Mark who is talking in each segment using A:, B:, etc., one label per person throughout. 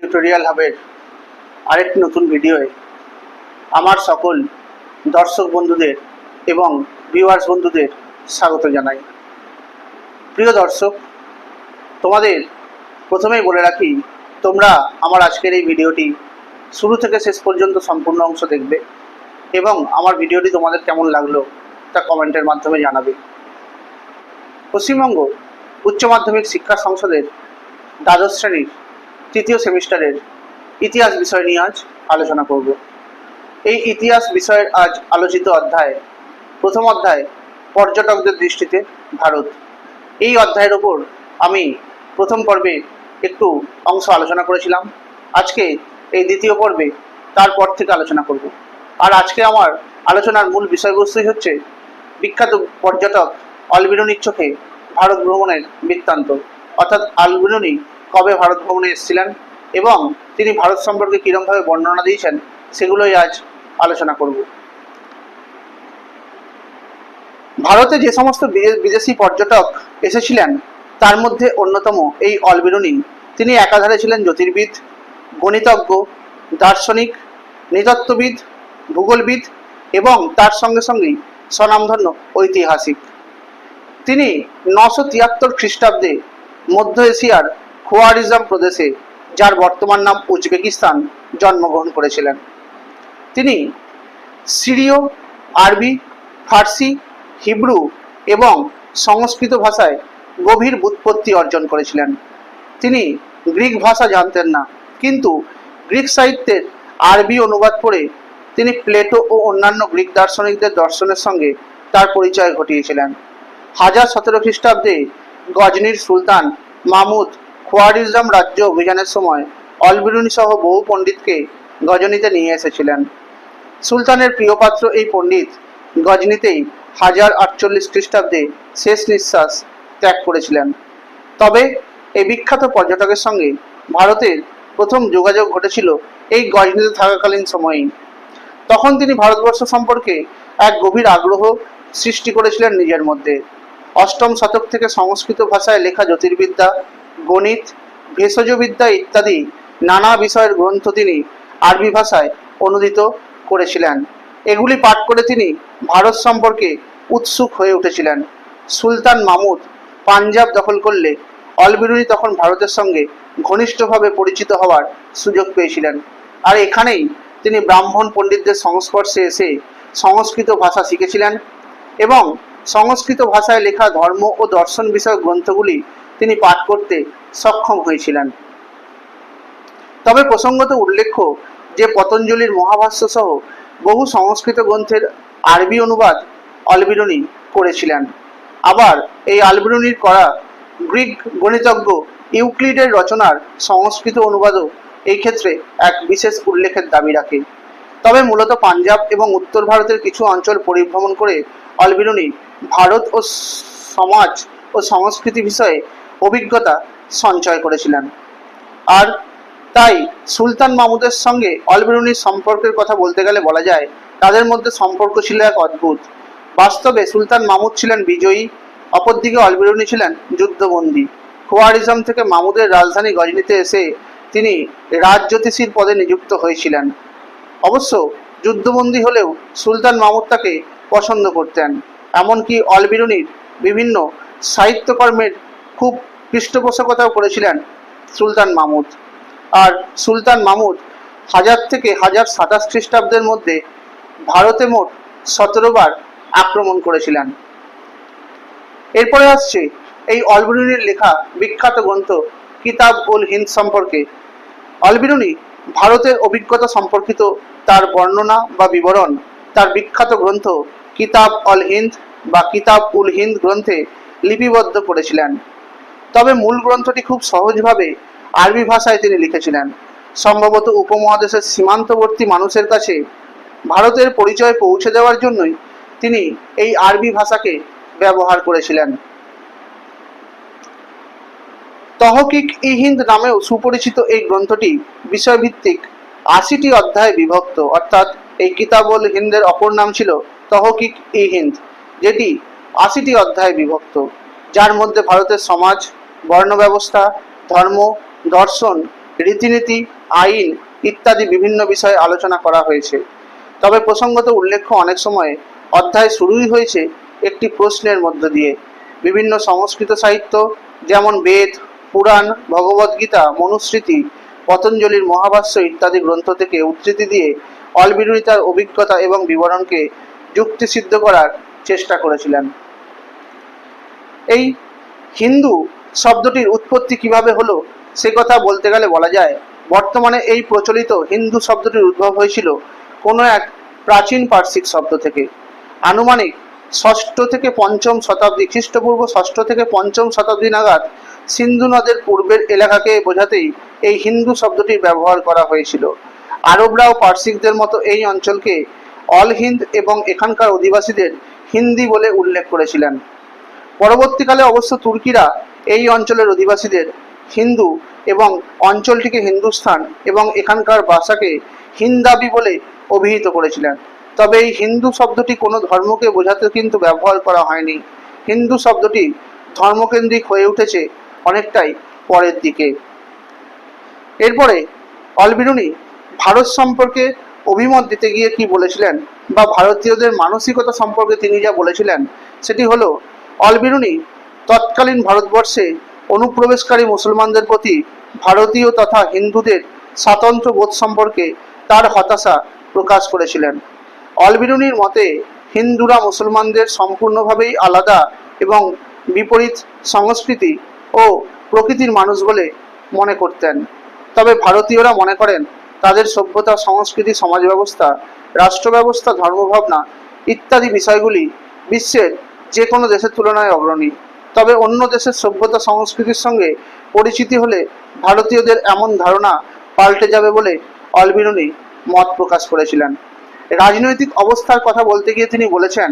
A: Tutorial হাবের আরেকটি নতুন ভিডিওয়ে আমার সকল দর্শক বন্ধুদের এবং ভিউয়ার্স বন্ধুদের স্বাগত জানাই। প্রিয় দর্শক, তোমাদের প্রথমেই বলে রাখি, তোমরা আমার আজকের এই ভিডিওটি শুরু থেকে শেষ পর্যন্ত সম্পূর্ণ অংশ দেখবে এবং আমার ভিডিওটি তোমাদের কেমন লাগলো তা কমেন্টের মাধ্যমে জানাবে। পশ্চিমবঙ্গ উচ্চ মাধ্যমিক শিক্ষা সংসদের দ্বাদশ শ্রেণীর তৃতীয় সেমিস্টারের ইতিহাস বিষয় নিয়ে আজ আলোচনা করব। এই ইতিহাস বিষয়ের আজ আলোচিত অধ্যায়, প্রথম অধ্যায় পর্যটকদের দৃষ্টিতে ভারত। এই অধ্যায়ের ওপর আমি প্রথম পর্বে একটু অংশ আলোচনা করেছিলাম। আজকে এই দ্বিতীয় পর্বে তারপর থেকে আলোচনা করব। আর আজকে আমার আলোচনার মূল বিষয়বস্তুই হচ্ছে বিখ্যাত পর্যটক অলবিরুনির চোখে ভারত ভ্রমণের বৃত্তান্ত, অর্থাৎ অলবিরুনি কবে ভারত ভ্রমণে এসেছিলেন এবং তিনি ভারত সম্পর্কে কীরকমভাবে বর্ণনা দিয়েছেন সেগুলোই আজ আলোচনা করব। ভারতে যে সমস্ত বিদেশি পর্যটক এসেছিলেন তার মধ্যে অন্যতম এই অলবিরুনি। তিনি একাধারে ছিলেন জ্যোতির্বিদ, গণিতজ্ঞ, দার্শনিক, নৃতত্ত্ববিদ, ভূগোলবিদ এবং তার সঙ্গে সঙ্গেই স্বনামধন্য ঐতিহাসিক। তিনি 973 খ্রিস্টাব্দে মধ্য এশিয়ার খোয়ারিজম প্রদেশে, যার বর্তমান নাম উজবেকিস্তান, জন্মগ্রহণ করেছিলেন। তিনি সিরীয়, আরবি, ফার্সি, হিব্রু এবং সংস্কৃত ভাষায় গভীর ব্যুৎপত্তি অর্জন করেছিলেন। তিনি গ্রিক ভাষা জানতেন না, কিন্তু গ্রিক সাহিত্যের আরবি অনুবাদ পড়ে তিনি প্লেটো ও অন্যান্য গ্রিক দার্শনিকদের দর্শনের সঙ্গে তার পরিচয় ঘটিয়েছিলেন। 1017 খ্রিস্টাব্দে গজনির সুলতান মাহমুদ খোয়ারিজম রাজ্য অভিযানের সময় অলবিরুনি সহ বহু পণ্ডিতকে গজনিতে নিয়ে এসেছিলেন। সুলতানের প্রিয়পাত্র এই পণ্ডিত গজনিতেই 1048 খ্রিস্টাব্দে শেষ নিঃশ্বাস ত্যাগ করেছিলেন। তবে এই বিখ্যাত পর্যটকের সঙ্গে ভারতের প্রথম যোগাযোগ ঘটেছিল এই গজনিতে থাকাকালীন সময়েই। তখন তিনি ভারতবর্ষ সম্পর্কে এক গভীর আগ্রহ সৃষ্টি করেছিলেন নিজের মধ্যে। 8ম শতক থেকে সংস্কৃত ভাষায় লেখা জ্যোতির্বিদ্যা, গণিত, ভেষজবিদ্যা ইত্যাদি নানা বিষয়ের গ্রন্থ তিনি আরবি ভাষায় অনুদিত করেছিলেন। এগুলি পাঠ করে তিনি ভারত সম্পর্কে উৎসুক হয়ে উঠেছিলেন। সুলতান মাহমুদ পাঞ্জাব দখল করলে অলবিরুনি তখন ভারতের সঙ্গে ঘনিষ্ঠভাবে পরিচিত হওয়ার সুযোগ পেয়েছিলেন। আর এখানেই তিনি ব্রাহ্মণ পণ্ডিতদের সংস্পর্শে এসে সংস্কৃত ভাষা শিখেছিলেন এবং সংস্কৃত ভাষায় লেখা ধর্ম ও দর্শন বিষয়ক গ্রন্থগুলি তিনি পাঠ করতে সক্ষম হয়েছিলেন। তবে প্রসঙ্গত উল্লেখ্য যে পতঞ্জলির মহাভাষ্য সহ বহু সংস্কৃত গ্রন্থের আরবি অনুবাদ অলবিরুনি করেছিলেন। আবার এই অলবিরুনির করা গ্রিক গণিতজ্ঞ ইউক্লিডের রচনার সংস্কৃত অনুবাদও এই ক্ষেত্রে এক বিশেষ উল্লেখের দাবি রাখে। তবে মূলত পাঞ্জাব এবং উত্তর ভারতের কিছু অঞ্চল পরিভ্রমণ করে অলবিরুনি ভারত ও সমাজ ও সংস্কৃতি বিষয়ে অভিজ্ঞতা সঞ্চয় করেছিলেন। আর তাই সুলতান মাহমুদের সঙ্গে অলবিরুনির সম্পর্কের কথা বলতে গেলে বলা যায় তাদের মধ্যে সম্পর্ক ছিল এক অদ্ভুত। বাস্তবে সুলতান মাহমুদ ছিলেন বিজয়ী, অপরদিকে অলবিরুনি ছিলেন যুদ্ধবন্দী। খোয়ারিজম থেকে মাহমুদের রাজধানী গজনিতে এসে তিনি রাজজ্যোতিষীর পদে নিযুক্ত হয়েছিলেন। অবশ্য যুদ্ধবন্দী হলেও সুলতান মাহমুদ তাকে পছন্দ করতেন। এমনকি অলবিরুনির বিভিন্ন সাহিত্যকর্মের খুব পৃষ্ঠপোষকতাও করেছিলেন সুলতান মাহমুদ। আর সুলতান মাহমুদ 1000 থেকে 1027 খ্রিস্টাব্দের মধ্যে ভারতে মোট 17 বার আক্রমণ করেছিলেন। এরপরে আসছে এই অলবিরুনির লেখা বিখ্যাত গ্রন্থ কিতাব উল হিন্দ সম্পর্কে। অলবিরুনি ভারতের অভিজ্ঞতা সম্পর্কিত তার বর্ণনা বা বিবরণ তার বিখ্যাত গ্রন্থ কিতাব অল হিন্দ বা কিতাব উল হিন্দ গ্রন্থে লিপিবদ্ধ করেছিলেন। তবে মূল গ্রন্থটি খুব সহজভাবে আরবি ভাষায় তিনি লিখেছিলেন। সম্ভবত উপমহাদেশের সীমান্তবর্তী মানুষের কাছে ভারতের পরিচয় পৌঁছে দেওয়ার জন্যই তিনি এই আরবি ভাষাকে ব্যবহার করেছিলেন। তহকিক ই হিন্দ নামেও সুপরিচিত এই গ্রন্থটি বিষয়ভিত্তিক 80টি অধ্যায়ে বিভক্ত, অর্থাৎ এই কিতাবুল হিন্দের অপর নাম ছিল তহকিক ই হিন্দ, যেটি 80টি অধ্যায়ে বিভক্ত, যার মধ্যে ভারতের সমাজ, বর্ণ ব্যবস্থা, ধর্ম, দর্শন রীতিনীতি, আইন ইত্যাদি বিভিন্ন বিষয়ে আলোচনা করা হয়েছে। তবে প্রসঙ্গত উল্লেখ্য, অনেক সময় অধ্যায় শুরুই হয়েছে একটি প্রশ্নের মধ্য দিয়ে। বিভিন্ন সংস্কৃত সাহিত্য যেমন বেদ, পুরাণ, ভগবদ্গীতা, মনুস্মৃতি, পতঞ্জলির মহাভাষ্য ইত্যাদি গ্রন্থ থেকে উদ্ধৃতি দিয়ে অলবিরুনি তার অভিজ্ঞতা এবং বিবরণকে যুক্তিসিদ্ধ করার চেষ্টা করেছিলেন। এই হিন্দু শব্দটির উৎপত্তি কিভাবে হলো সে কথা বলতে গেলে বলা যায়, বর্তমানে এই প্রচলিত হিন্দু শব্দটির উদ্ভব হয়েছিল কোনো এক প্রাচীন পার্সিক শব্দ থেকে। আনুমানিক ষষ্ঠ থেকে পঞ্চম শতাব্দী, খ্রিস্টপূর্ব ষষ্ঠ থেকে পঞ্চম শতাব্দী নাগাদ সিন্ধু নদের পূর্বের এলাকাকে বোঝাতেই এই হিন্দু শব্দটির ব্যবহার করা হয়েছিল। আরবরাও পার্সিকদের মতো এই অঞ্চলকে অল হিন্দ এবং এখানকার অধিবাসীদের হিন্দি বলে উল্লেখ করেছিলেন। পরবর্তীকালে অবশ্য তুর্কিরা এই অঞ্চলের অধিবাসীদের হিন্দু এবং অঞ্চলটিকে হিন্দুস্তান এবং এখানকার ভাষাকে হিন্দাবি বলে অভিহিত করেছিলেন। তবে এই হিন্দু শব্দটি কোনো ধর্মকে বোঝাতে কিন্তু ব্যবহার করা হয়নি। হিন্দু শব্দটি ধর্মকেন্দ্রিক হয়ে উঠেছে অনেকটাই পরের দিকে। এরপরে অলবিরুনি ভারত সম্পর্কে অভিমত দিতে গিয়ে কি বলেছিলেন, বা ভারতীয়দের মানসিকতা সম্পর্কে তিনি যা বলেছিলেন সেটি হলো, অলবিরুনি তৎকালীন ভারতবর্ষে অনুপ্রবেশকারী মুসলমানদের প্রতি ভারতীয় তথা হিন্দুদের স্বাতন্ত্র বোধ সম্পর্কে তার হতাশা প্রকাশ করেছিলেন। অলবিরুনির মতে হিন্দুরা মুসলমানদের সম্পূর্ণভাবেই আলাদা এবং বিপরীত সংস্কৃতি ও প্রকৃতির মানুষ বলে মনে করতেন। তবে ভারতীয়রা মনে করেন তাদের সভ্যতা, সংস্কৃতি, সমাজ ব্যবস্থা, রাষ্ট্র ব্যবস্থা, ধর্মভাবনা ইত্যাদি বিষয়গুলি বিশ্বের যে কোনো দেশের তুলনায় অগ্রণী। তবে অন্য দেশের সভ্যতা সংস্কৃতির সঙ্গে পরিচিতি হলে ভারতীয়দের এমন ধারণা পাল্টে যাবে বলে অলবিরুনি মত প্রকাশ করেছিলেন। রাজনৈতিক অবস্থার কথা বলতে গিয়ে তিনি বলেছেন,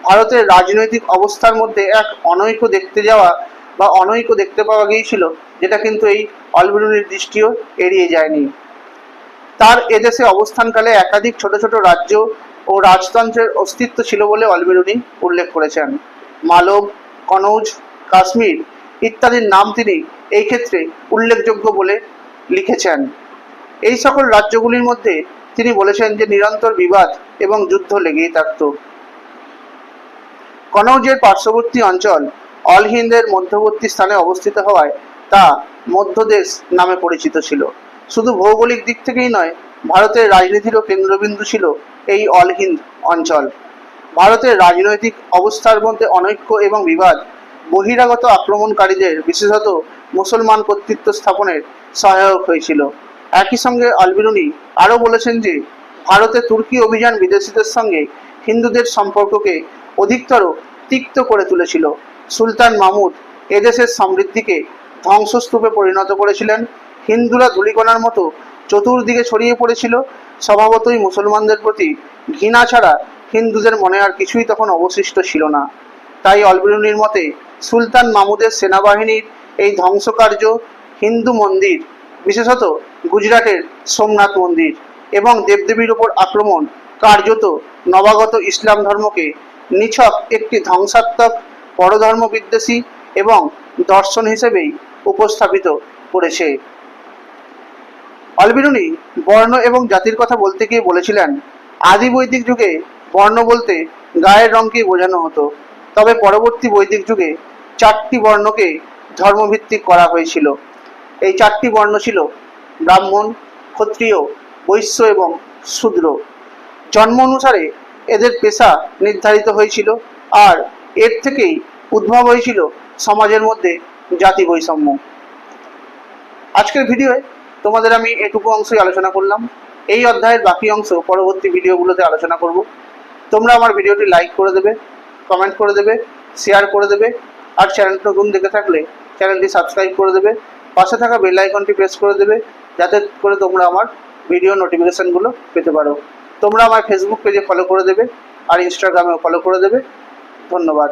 A: ভারতের রাজনৈতিক অবস্থার মধ্যে এক অনৈক্য দেখতে পাওয়া গিয়েছিল, যেটা কিন্তু এই অলবিরুনির দৃষ্টিও এড়িয়ে যায়নি। তার এদেশে অবস্থানকালে একাধিক ছোট ছোট রাজ্য ও রাজতন্ত্রের অস্তিত্ব ছিল বলে অলবিরুনি উল্লেখ করেছেন। মালব, কনৌজ, কাশ্মীর ইত্যাদির নাম তিনি এই ক্ষেত্রে উল্লেখযোগ্য বলে লিখেছেন। এই সকল রাজ্যগুলির মধ্যে তিনি বলেছেন যে নিরন্তর বিবাদ এবং যুদ্ধ লেগেই থাকত। কনৌজের পার্শ্ববর্তী অঞ্চল অল হিন্দের মধ্যবর্তী স্থানে অবস্থিত হওয়ায় তা মধ্যদেশ নামে পরিচিত ছিল। শুধু ভৌগোলিক দিক থেকেই নয়, ভারতের রাজনীতিরও কেন্দ্রবিন্দু ছিল এই অল হিন্দ অঞ্চল। ভারতের রাজনৈতিক অবস্থার মধ্যে অনৈক্য এবং বিবাদ বহিরাগত আক্রমণকারীদের, বিশেষত মুসলমান কর্তৃত্ব স্থাপনের সহায়ক হয়েছিল। একই সঙ্গে অলবিরুনি আরও বলেছেন যে ভারতে তুর্কি অভিযান বিদেশিদের সঙ্গে হিন্দুদের সম্পর্ককে অধিকতর তিক্ত করে তুলেছিল। সুলতান মাহমুদ এদেশের সমৃদ্ধিকে ধ্বংসস্তূপে পরিণত করেছিলেন। হিন্দুরা ধূলিকণার মতো চতুর্দিকে ছড়িয়ে পড়েছিল। স্বভাবতই মুসলমানদের প্রতি ঘৃণা ছাড়া হিন্দুদের মনে আর কিছুই তখন অবশিষ্ট ছিল না। তাই অলবিরুনির মতে সুলতান মাহমুদের সেনাবাহিনীর এই ধ্বংসকার্য হিন্দু মন্দির, বিশেষত গুজরাটের সোমনাথ মন্দির এবং দেবদেবীর ওপর আক্রমণ কার্যত নবাগত ইসলাম ধর্মকে নিছক একটি ধ্বংসাত্মক, পরধর্ম বিদ্বেষী এবং দর্শন হিসেবেই উপস্থাপিত করেছে। অলবিরুনি বর্ণ এবং জাতির কথা বলতে গিয়ে বলেছিলেন, আদি বৈদিক যুগে বর্ণ বলতে গায়ের রঙকেই বোঝানো হতো। তবে পরবর্তী বৈদিক যুগে 4টি বর্ণকে ধর্মভিত্তিক করা হয়েছিল। এই 4টি বর্ণ ছিল ব্রাহ্মণ, ক্ষত্রিয়, বৈশ্য এবং শূদ্র। জন্ম অনুসারে এদের পেশা নির্ধারিত হয়েছিল, আর এর থেকেই উদ্ভব হয়েছিল সমাজের মধ্যে জাতি বৈষম্য। আজকের ভিডিওয়ে তোমাদের আমি এটুকু অংশই আলোচনা করলাম। এই অধ্যায়ের বাকি অংশ পরবর্তী ভিডিওগুলোতে আলোচনা করব। তোমরা আমার ভিডিওটি লাইক করে দেবে, কমেন্ট করে দেবে, শেয়ার করে দেবে, আর চ্যানেলটি নতুন দেখে থাকলে চ্যানেলটি সাবস্ক্রাইব করে দেবে। পাশে থাকা বেল আইকনটি প্রেস করে দেবে, যাতে করে তোমরা আমার ভিডিও নোটিফিকেশানগুলো পেতে পারো। তোমরা আমার ফেসবুক পেজে ফলো করে দেবে আর ইনস্টাগ্রামেও ফলো করে দেবে। ধন্যবাদ।